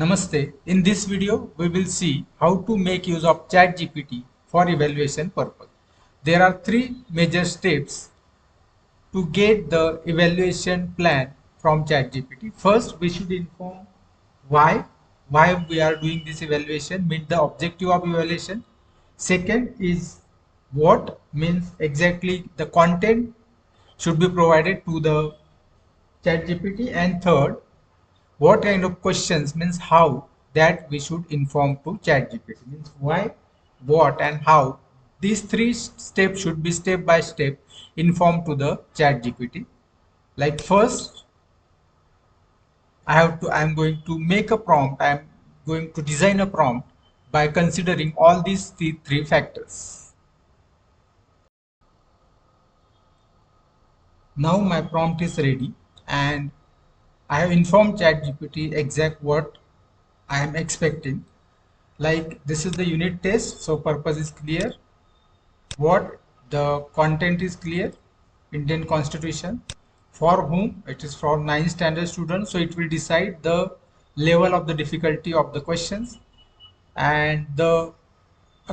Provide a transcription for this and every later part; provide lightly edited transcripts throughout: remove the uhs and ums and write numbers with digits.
Namaste. In this video, we will see how to make use of ChatGPT for evaluation purpose. There are three major steps to get the evaluation plan from ChatGPT. First, we should inform why we are doing this evaluation, means the objective of evaluation. Second is what, means exactly the content should be provided to the ChatGPT, and third, what kind of questions, means how, that we should inform to ChatGPT, means why, what and how. These three steps should be step by step informed to the ChatGPT. Like first, I'm going to make a prompt. I'm going to design a prompt by considering all these three factors. Now my prompt is ready and I have informed ChatGPT exact what I am expecting. Like this is the unit test, so purpose is clear, what the content is clear, Indian Constitution, for whom, it is for 9th standard students, so it will decide the level of the difficulty of the questions and the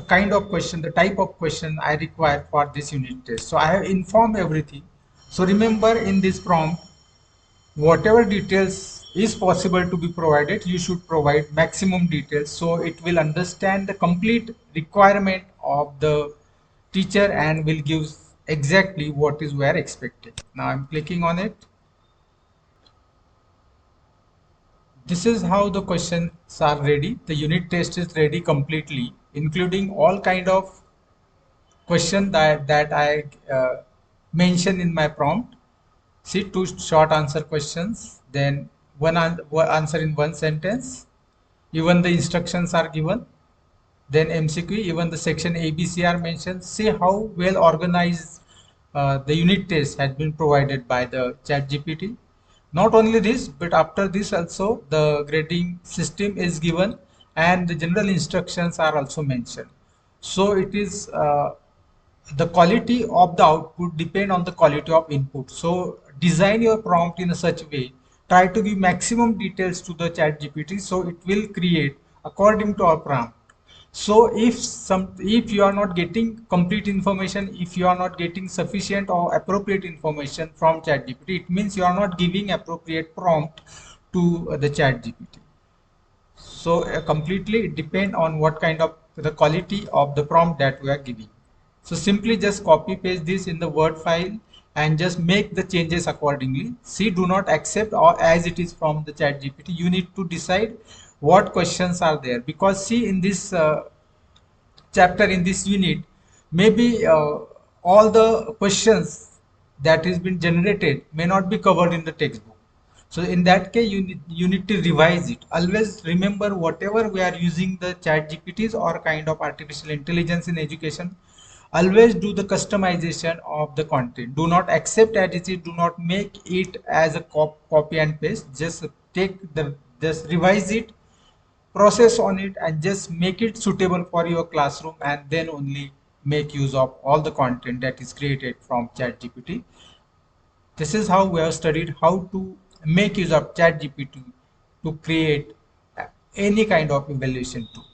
kind of question, the type of question I require for this unit test. So I have informed everything. So remember, in this prompt, whatever details is possible to be provided, you should provide maximum details so it will understand the complete requirement of the teacher and will give exactly what is we are expecting. Now I'm clicking on it. This is how the questions are ready. The unit test is ready completely, including all kind of question that I mentioned in my prompt. See, two short answer questions, then one answer in one sentence. Even the instructions are given. Then MCQ, even the section ABC are mentioned. See how well organized the unit test has been provided by the ChatGPT. Not only this, but after this also the grading system is given and the general instructions are also mentioned. So it is the quality of the output depend on the quality of input. So design your prompt in a such way, try to give maximum details to the ChatGPT so it will create according to our prompt. So if you are not getting complete information, if you are not getting sufficient or appropriate information from ChatGPT, it means you are not giving appropriate prompt to the ChatGPT. So completely it depend on what kind of the quality of the prompt that we are giving. So simply just copy paste this in the Word file and just make the changes accordingly. See, do not accept or as it is from the ChatGPT. You need to decide what questions are there, because see, in this chapter, in this unit, maybe all the questions that has been generated may not be covered in the textbook. So in that case, you need to revise it. Always remember, whatever we are using the chat GPTs or kind of artificial intelligence in education, always do the customization of the content. Do not accept as it is, do not make it as a copy and paste. Just just revise it, process on it and just make it suitable for your classroom, and then only make use of all the content that is created from ChatGPT. This is how we have studied how to make use of ChatGPT to create any kind of evaluation tool.